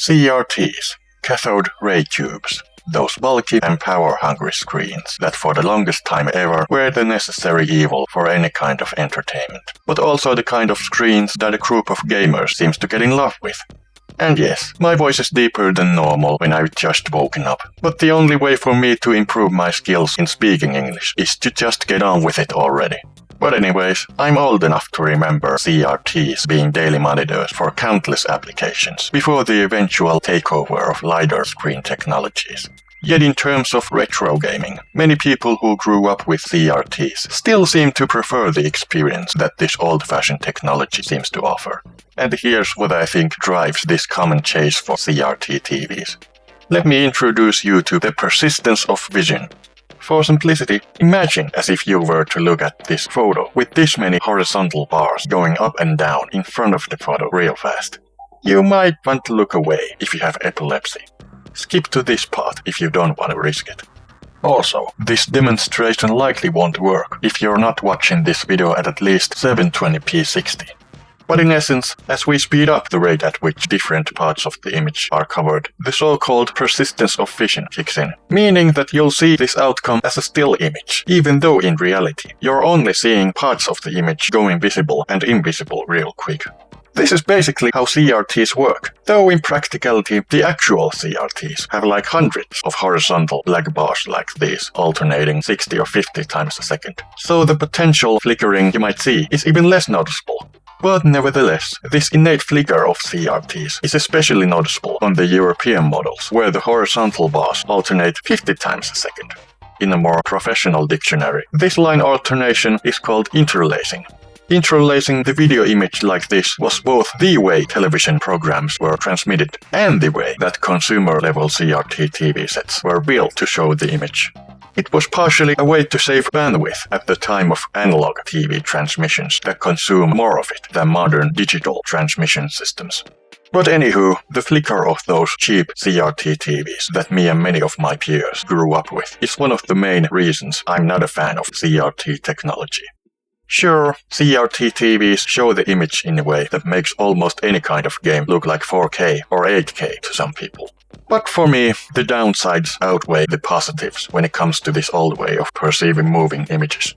CRTs, cathode ray tubes. Those bulky and power-hungry screens that for the longest time ever were the necessary evil for any kind of entertainment. But also the kind of screens that a group of gamers seems to get in love with. And yes, my voice is deeper than normal when I've just woken up. But the only way for me to improve my skills in speaking English is to just get on with it already. But anyways, I'm old enough to remember CRTs being daily monitors for countless applications before the eventual takeover of LiDAR screen technologies. Yet in terms of retro gaming, many people who grew up with CRTs still seem to prefer the experience that this old-fashioned technology seems to offer. And here's what I think drives this common chase for CRT TVs. Let me introduce you to the persistence of vision. For simplicity, imagine as if you were to look at this photo with this many horizontal bars going up and down in front of the photo real fast. You might want to look away if you have epilepsy. Skip to this part if you don't want to risk it. Also, this demonstration likely won't work if you're not watching this video at least 720p 60. But in essence, as we speed up the rate at which different parts of the image are covered, the so-called persistence of vision kicks in, meaning that you'll see this outcome as a still image, even though in reality, you're only seeing parts of the image going visible and invisible real quick. This is basically how CRTs work, though in practicality, the actual CRTs have like hundreds of horizontal black bars like these, alternating 60 or 50 times a second. So the potential flickering you might see is even less noticeable. But nevertheless, this innate flicker of CRTs is especially noticeable on the European models, where the horizontal bars alternate 50 times a second. In a more professional dictionary, this line alternation is called interlacing. Interlacing the video image like this was both the way television programs were transmitted and the way that consumer-level CRT TV sets were built to show the image. It was partially a way to save bandwidth at the time of analog TV transmissions that consume more of it than modern digital transmission systems. But anywho, the flicker of those cheap CRT TVs that me and many of my peers grew up with is one of the main reasons I'm not a fan of CRT technology. Sure, CRT TVs show the image in a way that makes almost any kind of game look like 4K or 8K to some people. But for me, the downsides outweigh the positives when it comes to this old way of perceiving moving images.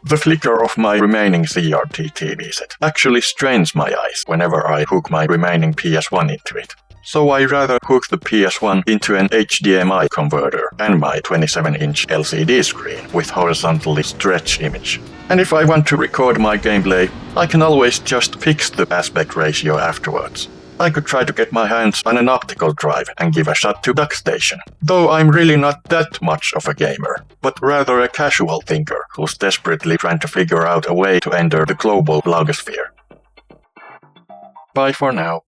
The flicker of my remaining CRT TV set actually strains my eyes whenever I hook my remaining PS1 into it. So I rather hook the PS1 into an HDMI converter and my 27-inch LCD screen with horizontally stretched image. And if I want to record my gameplay, I can always just fix the aspect ratio afterwards. I could try to get my hands on an optical drive and give a shot to DuckStation, though I'm really not that much of a gamer, but rather a casual thinker who's desperately trying to figure out a way to enter the global blogosphere. Bye for now.